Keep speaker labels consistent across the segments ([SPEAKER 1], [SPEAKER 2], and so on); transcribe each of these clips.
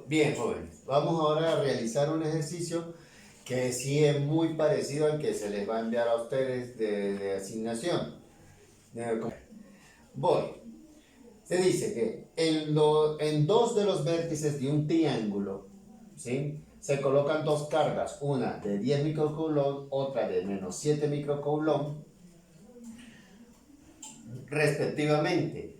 [SPEAKER 1] Bien, jóvenes. Vamos ahora a realizar un ejercicio que sí es muy parecido al que se les va a enviar a ustedes de asignación. Voy. Se dice que en dos de los vértices de un triángulo, ¿sí?, se colocan dos cargas, una de 10 microcoulomb, otra de menos 7 microcoulomb, respectivamente.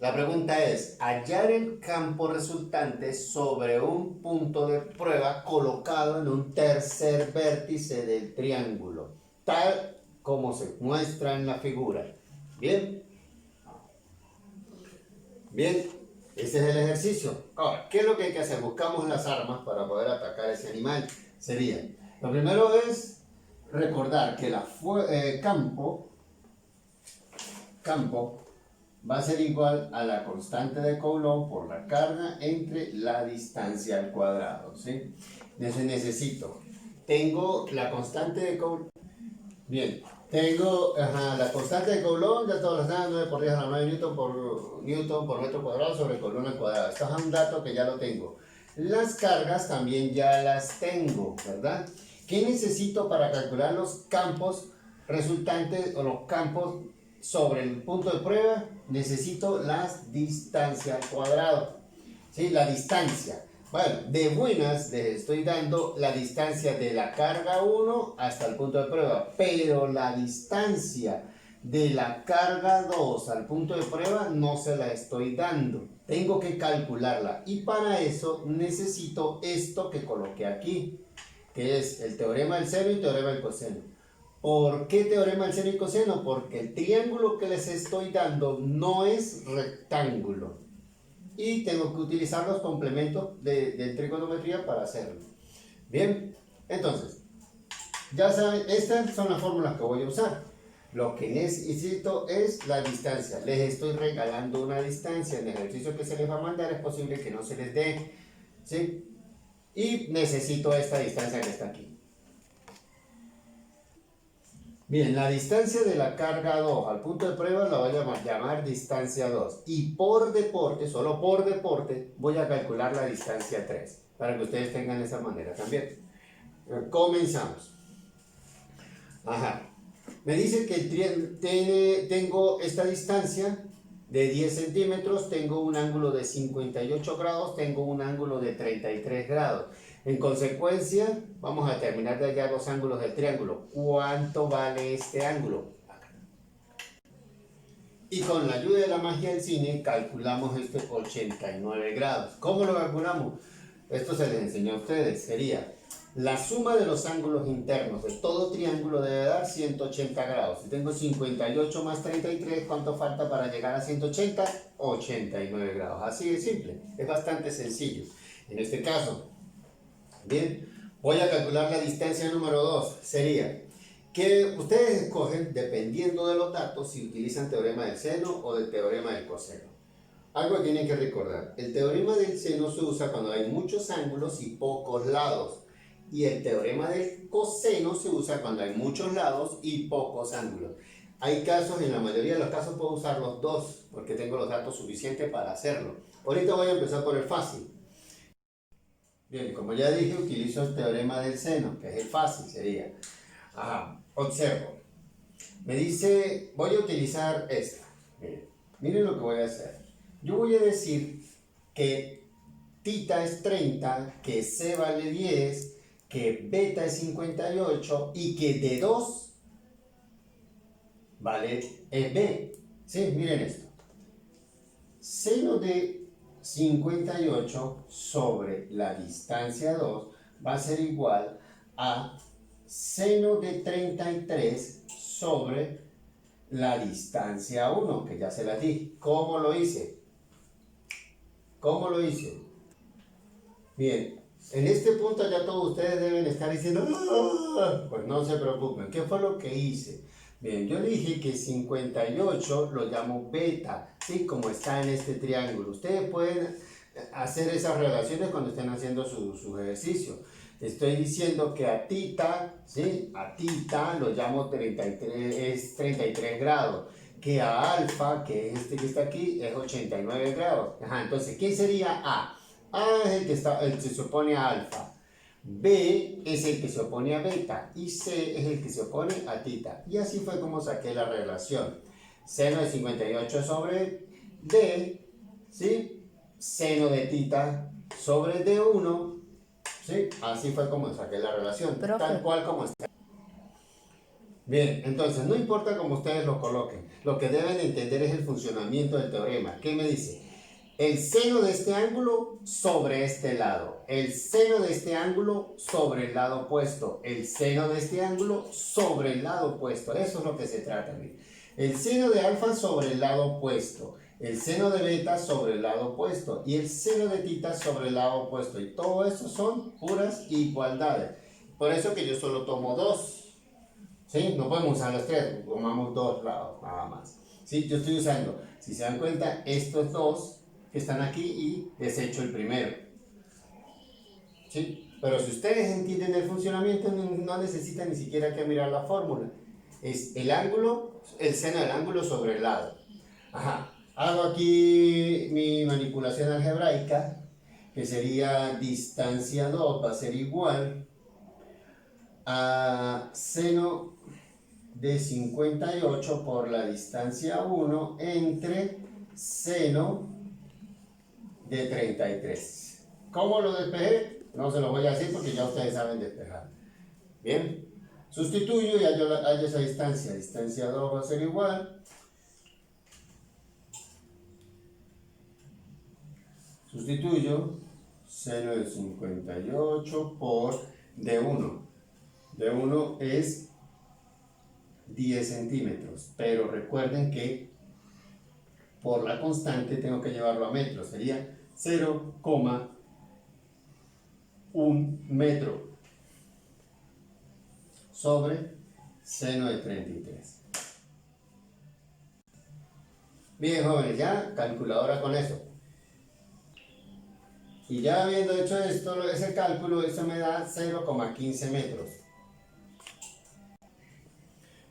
[SPEAKER 1] La pregunta es, hallar el campo resultante sobre un punto de prueba colocado en un tercer vértice del triángulo, tal como se muestra en la figura. ¿Bien? Bien, ese es el ejercicio. Ahora, ¿qué es lo que hay que hacer? Buscamos las armas para poder atacar a ese animal. Sería, lo primero es recordar que campo va a ser igual a la constante de Coulomb por la carga entre la distancia al cuadrado, ¿sí? Tengo la constante de Coulomb, bien, tengo la constante de Coulomb, ya todos los datos, 9 por 10 a la 9 newton por metro cuadrado sobre Coulomb al cuadrado. Esto es un dato que ya lo tengo. Las cargas también ya las tengo, ¿verdad? ¿Qué necesito para calcular los campos resultantes o los campos sobre el punto de prueba? Necesito las distancias al cuadrado. ¿Sí? La distancia. Bueno, de buenas les estoy dando la distancia de la carga 1 hasta el punto de prueba, pero la distancia de la carga 2 al punto de prueba no se la estoy dando. Tengo que calcularla y para eso necesito esto que coloqué aquí, que es el teorema del seno y el teorema del coseno. ¿Por qué teorema del seno y coseno? Porque el triángulo que les estoy dando no es rectángulo y tengo que utilizar los complementos de trigonometría para hacerlo. Bien, entonces, ya saben, estas son las fórmulas que voy a usar. Lo que necesito es la distancia. Les estoy regalando una distancia. En el ejercicio que se les va a mandar es posible que no se les dé, ¿sí? Y necesito esta distancia que está aquí. Bien, la distancia de la carga 2 al punto de prueba la voy a llamar distancia 2. Y por deporte, solo por deporte, voy a calcular la distancia 3. Para que ustedes tengan esa manera también. Comenzamos. Ajá. Me dice que tengo esta distancia de 10 centímetros, tengo un ángulo de 58 grados, tengo un ángulo de 33 grados. En consecuencia, vamos a terminar de hallar los ángulos del triángulo. ¿Cuánto vale este ángulo? Y con la ayuda de la magia del cine calculamos este 89 grados. ¿Cómo lo calculamos? Esto se les enseñó a ustedes. Sería la suma de los ángulos internos de todo triángulo debe dar 180 grados. Si tengo 58 más 33, ¿cuánto falta para llegar a 180? 89 grados. Así de simple. Es bastante sencillo. En este caso, bien, voy a calcular la distancia número 2. Sería que ustedes escogen, dependiendo de los datos, si utilizan teorema del seno o del teorema del coseno. Algo que tienen que recordar, el teorema del seno se usa cuando hay muchos ángulos y pocos lados, y el teorema del coseno se usa cuando hay muchos lados y pocos ángulos. Hay casos, en la mayoría de los casos puedo usar los dos, porque tengo los datos suficientes para hacerlo. Ahorita voy a empezar por el fácil. Bien, como ya dije, utilizo el teorema del seno, que es el fácil, sería. Observo. Me dice, voy a utilizar esta. Miren lo que voy a hacer. Yo voy a decir que tita es 30, que c vale 10, que beta es 58 y que de 2 vale b. ¿Sí? Miren esto. Seno de 58 sobre la distancia 2 va a ser igual a seno de 33 sobre la distancia 1, que ya se la di. ¿Cómo lo hice? ¿Cómo lo hice? Bien, en este punto ya todos ustedes deben estar diciendo, ¡ah! Pues no se preocupen. ¿Qué fue lo que hice? Bien, yo dije que 58 lo llamo beta, ¿sí? Como está en este triángulo. Ustedes pueden hacer esas relaciones cuando estén haciendo su ejercicio. Estoy diciendo que a tita, ¿sí? A tita lo llamo 33, es 33 grados. Que a alfa, que es este que está aquí, es 89 grados. Entonces, ¿qué sería A? A es el que se opone a alfa, B es el que se opone a beta y C es el que se opone a tita. Y así fue como saqué la relación. Seno de 58 sobre D, ¿sí? Seno de tita sobre D1, ¿sí? Así fue como saqué la relación,
[SPEAKER 2] Profe.
[SPEAKER 1] tal cual como está. Bien, entonces no importa cómo ustedes lo coloquen, lo que deben entender es el funcionamiento del teorema. ¿Qué me dice? El seno de este ángulo sobre este lado, el seno de este ángulo sobre el lado opuesto, el seno de este ángulo sobre el lado opuesto. Eso es lo que se trata. Miren. El seno de alfa sobre el lado opuesto, el seno de beta sobre el lado opuesto y el seno de tita sobre el lado opuesto. Y todo eso son puras igualdades. Por eso que yo solo tomo dos. ¿Sí? No podemos usar los tres, tomamos dos lados nada más. ¿Sí? Yo estoy usando, si se dan cuenta, estos dos que están aquí y desecho el primero. ¿Sí? Pero si ustedes entienden el funcionamiento, no necesitan ni siquiera que mirar la fórmula. Es el ángulo, el seno del ángulo sobre el lado. Ajá. Hago aquí mi manipulación algebraica, que sería distancia 2 va a ser igual a seno de 58 por la distancia 1 entre seno de 33. ¿Cómo lo despejé? No se lo voy a decir porque ya ustedes saben despejar. Bien, sustituyo y hallo esa distancia. Distancia 2 va a ser igual. Sustituyo seno de 58 por D1. D1 es 10 centímetros, pero recuerden que por la constante tengo que llevarlo a metros, sería 0,1 metro sobre seno de 33. Bien, jóvenes, ya calculadora con eso. Y ya habiendo hecho esto, ese cálculo, eso me da 0,15 metros.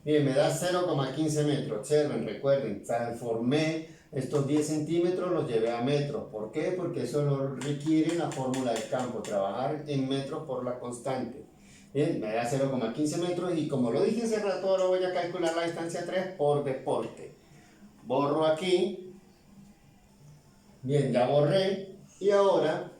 [SPEAKER 1] Bien, me da 0,15 metros. Observen, recuerden, transformé estos 10 centímetros, los llevé a metros. ¿Por qué? Porque eso lo requiere la fórmula del campo, trabajar en metros por la constante. Bien, me da 0,15 metros y como lo dije hace rato, ahora voy a calcular la distancia 3 por deporte. Borro aquí. Bien, ya borré y ahora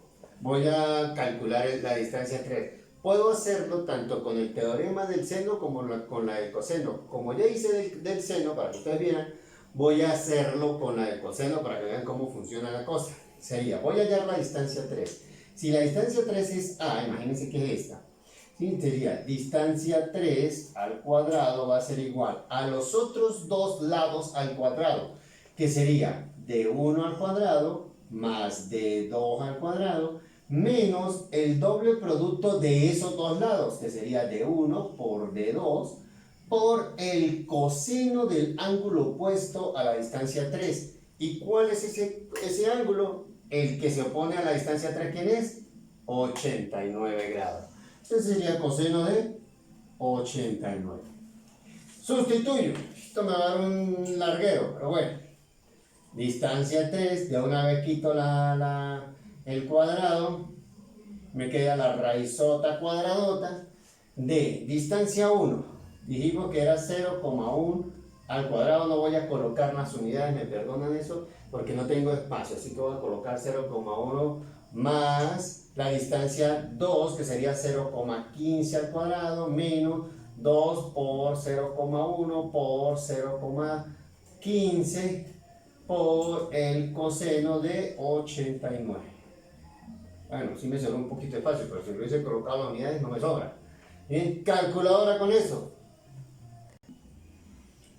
[SPEAKER 1] voy a calcular la distancia 3. Puedo hacerlo tanto con el teorema del seno como con la del coseno. Como ya hice del seno, para que ustedes vieran, voy a hacerlo con la del coseno para que vean cómo funciona la cosa. Sería, voy a hallar la distancia 3. Si la distancia 3 es A, imagínense que es esta. ¿Sí? Sería distancia 3 al cuadrado va a ser igual a los otros dos lados al cuadrado, que sería D1 al cuadrado más D2 al cuadrado menos el doble producto de esos dos lados, que sería D1 por D2 por el coseno del ángulo opuesto a la distancia 3. ¿Y cuál es ese ángulo? El que se opone a la distancia 3, ¿quién es? 89 grados. Entonces sería coseno de 89. Sustituyo. Esto me va a dar un larguero, pero bueno. Distancia 3, de una vez quito el cuadrado, me queda la raizota cuadradota de distancia 1. Dijimos que era 0,1 al cuadrado, no voy a colocar las unidades, me perdonan eso, porque no tengo espacio, así que voy a colocar 0,1 más la distancia 2, que sería 0,15 al cuadrado, menos 2 por 0,1 por 0,15 por el coseno de 89. Bueno, sí me sobró un poquito de espacio, pero si lo hubiese colocado las unidades no me sobra. Bien, calculadora con eso.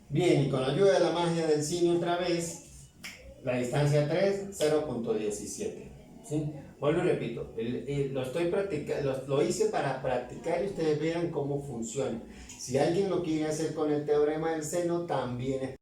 [SPEAKER 1] Bien, y con la ayuda de la magia del cine otra vez, la distancia 3, 0,17. ¿Sí? Vuelvo y repito, lo estoy practicando, lo hice para practicar y ustedes vean cómo funciona. Si alguien lo quiere hacer con el teorema del seno, también es.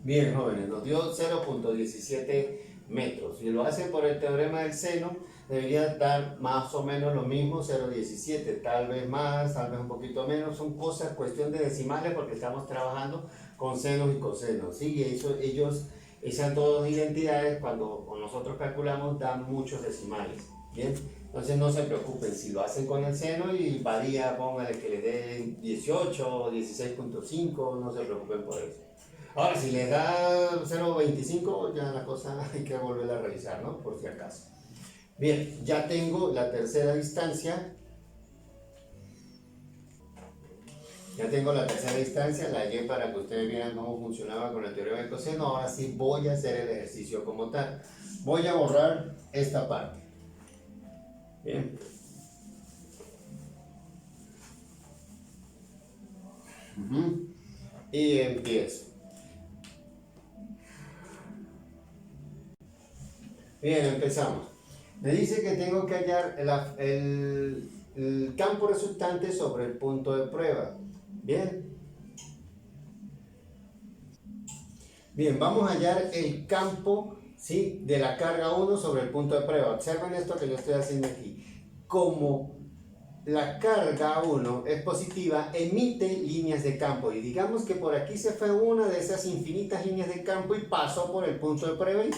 [SPEAKER 1] Bien, jóvenes, nos dio 0,17 metros. Si lo hacen por el teorema del seno, debería dar más o menos lo mismo, 0,17, tal vez más, tal vez un poquito menos. Son cosas, cuestión de decimales, porque estamos trabajando con senos y cosenos. ¿Sí? Y eso, ellos Esas dos identidades, cuando nosotros calculamos, dan muchos decimales. Bien, entonces no se preocupen si lo hacen con el seno y varía, póngale que le dé 18 o 16.5, no se preocupen por eso. Ahora, si les da 0.25, ya la cosa hay que volver a revisar, ¿no? Por si acaso. Bien, ya tengo la tercera distancia. Ya tengo la tercera distancia, la hallé para que ustedes vieran cómo funcionaba con el teorema del coseno. Ahora sí voy a hacer el ejercicio como tal. Voy a borrar esta parte. Bien. Y empiezo. Bien, empezamos. Me dice que tengo que hallar el campo resultante sobre el punto de prueba. Bien. Bien, vamos a hallar el campo, ¿sí?, de la carga 1 sobre el punto de prueba. Observen esto que yo estoy haciendo aquí. Como la carga 1 es positiva, emite líneas de campo. Y digamos que por aquí se fue una de esas infinitas líneas de campo y pasó por el punto de prueba y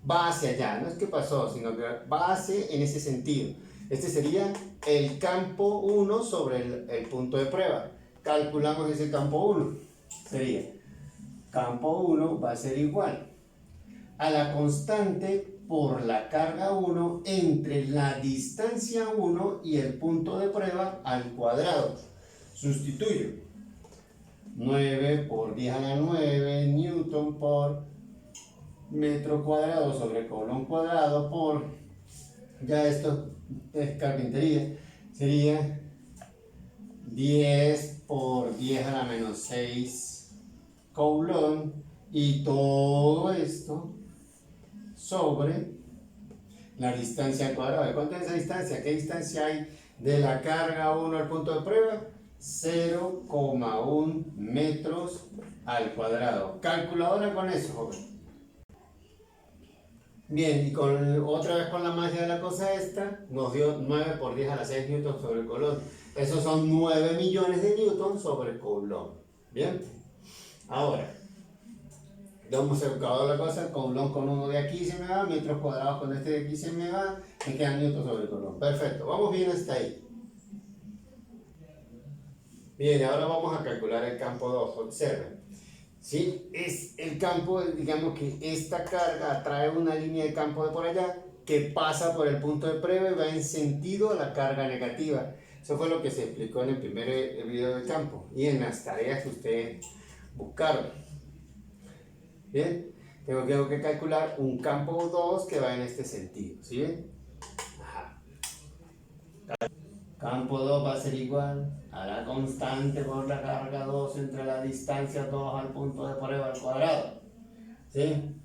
[SPEAKER 1] va hacia allá. No es que pasó, sino que va hacia en ese sentido. Este sería el campo 1 sobre el punto de prueba. Calculamos ese campo 1. Sería campo 1 va a ser igual a la constante por la carga 1 entre la distancia 1 y el punto de prueba al cuadrado. Sustituyo. 9 por 10 a la 9 newton por metro cuadrado sobre coulomb cuadrado por, ya esto es carpintería, sería 10 por 10 a la menos 6 coulomb, y todo esto sobre la distancia al cuadrado. ¿Cuánto es esa distancia? ¿Qué distancia hay de la carga 1 al punto de prueba? 0,1 metros al cuadrado. Calculadora con eso, joven. Bien, y otra vez con la magia de la cosa esta, nos dio 9 por 10 a la 6 newton sobre coulomb. Esos son 9 millones de newton sobre coulomb. Bien, ahora vamos a buscar la cosa. Coulomb con uno de aquí se me va, metros cuadrados con este de aquí se me va, me quedan newton sobre coulomb. Perfecto, vamos bien hasta ahí. Bien, ahora vamos a calcular el campo 2. Observen. ¿Sí? Es el campo, digamos que esta carga atrae una línea de campo de por allá que pasa por el punto de prueba y va en sentido a la carga negativa. Eso fue lo que se explicó en el primer video del campo y en las tareas que ustedes buscaron. Bien, tengo que calcular un campo 2 que va en este sentido. ¿Sí ven? Ajá. Campo 2 va a ser igual a la constante por la carga 2 entre la distancia 2 al punto de prueba al cuadrado. ¿Sí?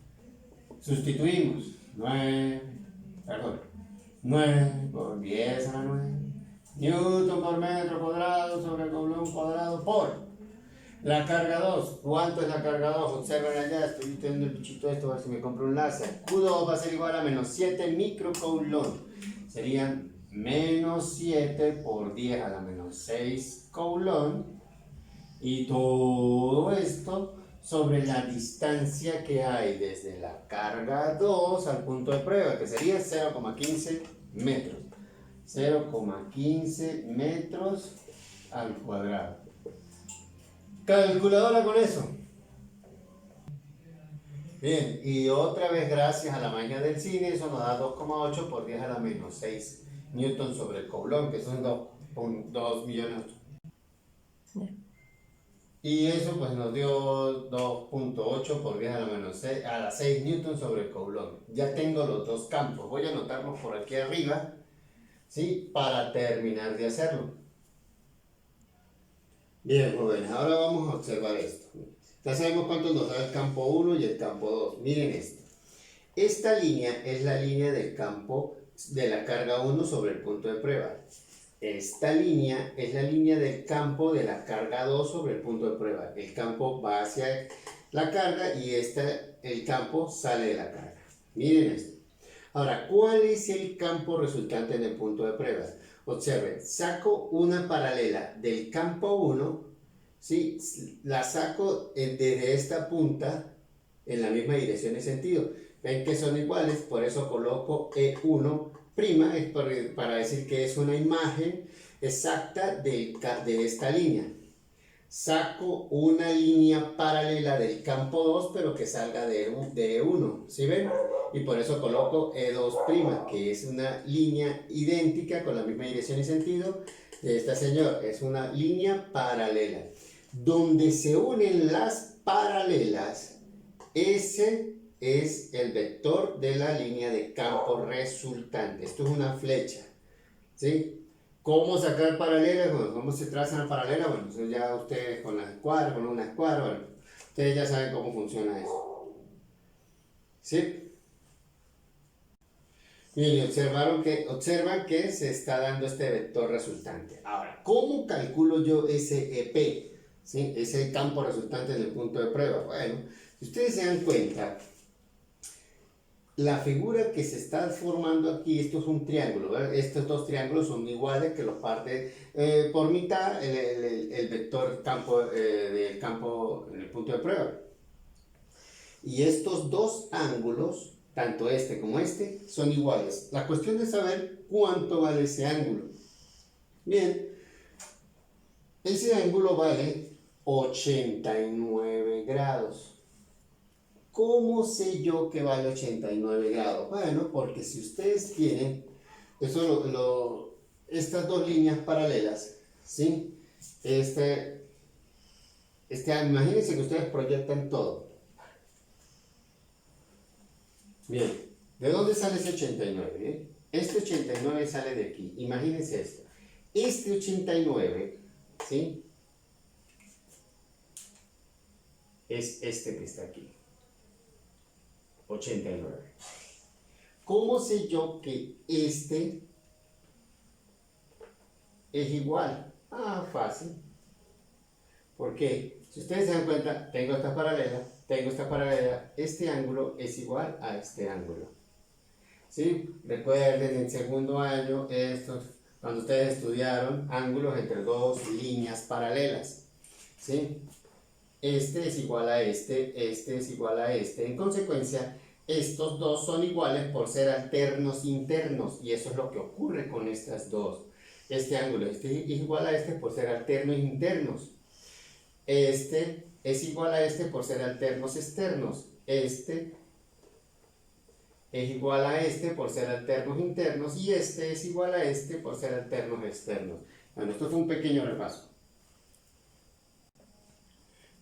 [SPEAKER 1] Sustituimos. 9 por 10 a la 9. Newton por metro cuadrado sobre coulomb cuadrado por la carga 2. ¿Cuánto es la carga 2? Observen allá, estoy teniendo el bichito esto, a ver si me compro un láser. Q2 va a ser igual a menos 7 microcoulomb. Serían menos 7 por 10 a la menos 6 coulomb, y todo esto sobre la distancia que hay desde la carga 2 al punto de prueba, que sería 0,15 metros. 0,15 metros al cuadrado. Calculadora con eso. Bien, y otra vez gracias a la magia del cine, eso nos da 2,8 por 10 a la menos 6 newton sobre el coulomb, que son 2 millones. Y eso pues nos dio 2,8 por 10 a la menos 6, a la 6 newton sobre el coulomb. Ya tengo los dos campos, voy a anotarlos por aquí arriba, ¿sí?, para terminar de hacerlo. Bien, jóvenes, ahora vamos a observar esto. Ya sabemos cuánto nos da el campo 1 y el campo 2. Miren esto. Esta línea es la línea del campo de la carga 1 sobre el punto de prueba. Esta línea es la línea del campo de la carga 2 sobre el punto de prueba. El campo va hacia la carga y el campo sale de la carga. Miren esto. Ahora, ¿cuál es el campo resultante en el punto de prueba? Observen, saco una paralela del campo 1, ¿sí?, la saco desde esta punta, en la misma dirección y sentido. Ven que son iguales, por eso coloco E1', es para decir que es una imagen exacta de esta línea. Saco una línea paralela del campo 2, pero que salga de E1, ¿sí ven? Y por eso coloco E2', que es una línea idéntica con la misma dirección y sentido de esta señora. Es una línea paralela. Donde se unen las paralelas, ese es el vector de la línea de campo resultante. Esto es una flecha, ¿sí? ¿Cómo sacar paralelas? Bueno, ¿cómo se trazan las paralelas? Bueno, eso ya ustedes con una escuadra, bueno, ustedes ya saben cómo funciona eso. ¿Sí? Bien, y observan que se está dando este vector resultante. Ahora, ¿cómo calculo yo ese EP? ¿Sí? Ese campo resultante en el punto de prueba. Bueno, si ustedes se dan cuenta, la figura que se está formando aquí, esto es un triángulo, ¿verdad? Estos dos triángulos son iguales, que los parte por mitad el vector del campo en el punto de prueba. Y estos dos ángulos, tanto este como este, son iguales. La cuestión es saber cuánto vale ese ángulo. Bien, ese ángulo vale 89 grados. ¿Cómo sé yo que vale 89 grados? Bueno, porque si ustedes tienen estas dos líneas paralelas, ¿sí? Imagínense que ustedes proyectan todo. Bien, ¿de dónde sale ese 89? Este 89 sale de aquí. Imagínense esto. Este 89, ¿sí? Es este que está aquí. 89. ¿Cómo sé yo que este es igual? Ah, fácil. Porque si ustedes se dan cuenta, tengo esta paralela, este ángulo es igual a este ángulo. ¿Sí? Recuerden en segundo año, cuando ustedes estudiaron ángulos entre dos líneas paralelas. ¿Sí? Este es igual a este es igual a este. En consecuencia, estos dos son iguales por ser alternos internos, y eso es lo que ocurre con estas dos. Este ángulo es igual a este por ser alternos internos. Este es igual a este por ser alternos externos. Este es igual a este por ser alternos internos, y este es igual a este por ser alternos externos. Bueno, esto fue un pequeño repaso.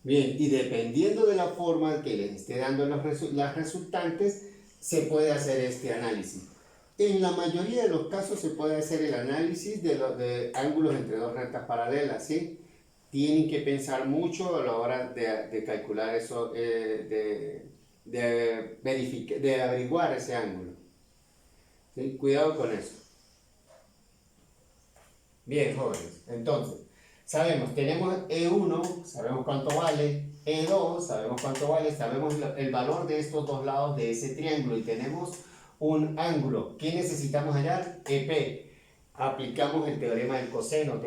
[SPEAKER 1] Bien, y dependiendo de la forma que les esté dando las resultantes, se puede hacer este análisis. En la mayoría de los casos se puede hacer el análisis de ángulos entre dos rectas paralelas, ¿sí? Tienen que pensar mucho a la hora de calcular eso, de averiguar ese ángulo. ¿Sí? Cuidado con eso. Bien, jóvenes, entonces, tenemos E1, sabemos cuánto vale, E2, sabemos cuánto vale, sabemos el valor de estos dos lados de ese triángulo, y tenemos un ángulo. ¿Qué necesitamos hallar? EP. Aplicamos el teorema del coseno.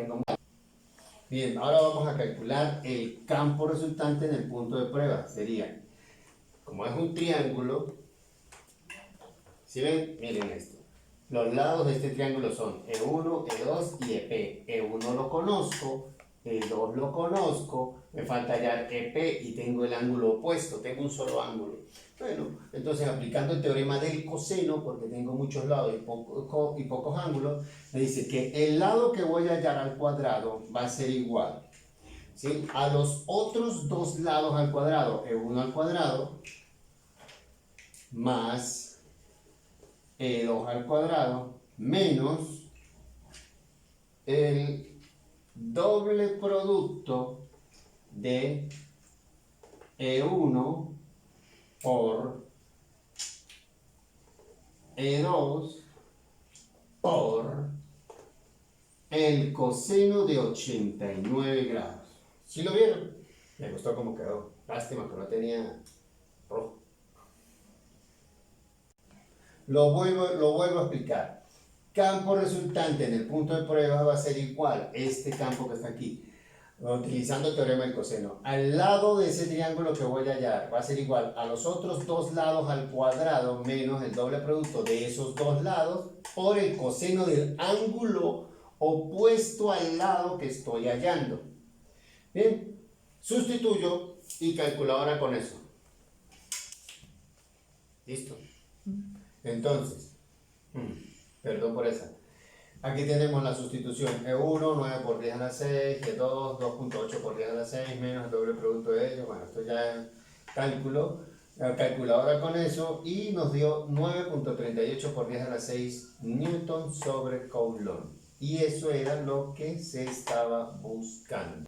[SPEAKER 1] Bien, ahora vamos a calcular el campo resultante en el punto de prueba. Sería, como es un triángulo, ¿sí ven? Miren esto. Los lados de este triángulo son E1, E2 y EP. E1 lo conozco, E2 lo conozco, me falta hallar EP y tengo el ángulo opuesto, tengo un solo ángulo. Bueno, entonces aplicando el teorema del coseno, porque tengo muchos lados y pocos ángulos, me dice que el lado que voy a hallar al cuadrado va a ser igual, ¿sí?, a los otros dos lados al cuadrado, E1 al cuadrado más E2 al cuadrado menos el doble producto de E1 por E2 por el coseno de 89 grados. ¿Sí lo vieron? Me gustó cómo quedó. Lástima que no tenía rojo. Lo vuelvo a explicar. Campo resultante en el punto de prueba va a ser igual, este campo que está aquí, Utilizando el teorema del coseno. Al lado de ese triángulo que voy a hallar va a ser igual a los otros dos lados al cuadrado menos el doble producto de esos dos lados por el coseno del ángulo opuesto al lado que estoy hallando. Bien, sustituyo y calculo ahora con eso. ¿Listo? Entonces, perdón por esa. Aquí tenemos la sustitución E1, 9 por 10 a la 6, E2, 2.8 por 10 a la 6, menos el doble producto de ellos. Bueno, esto ya es cálculo, calculadora con eso, y nos dio 9.38 por 10 a la 6 newton sobre Coulomb. Y eso era lo que se estaba buscando.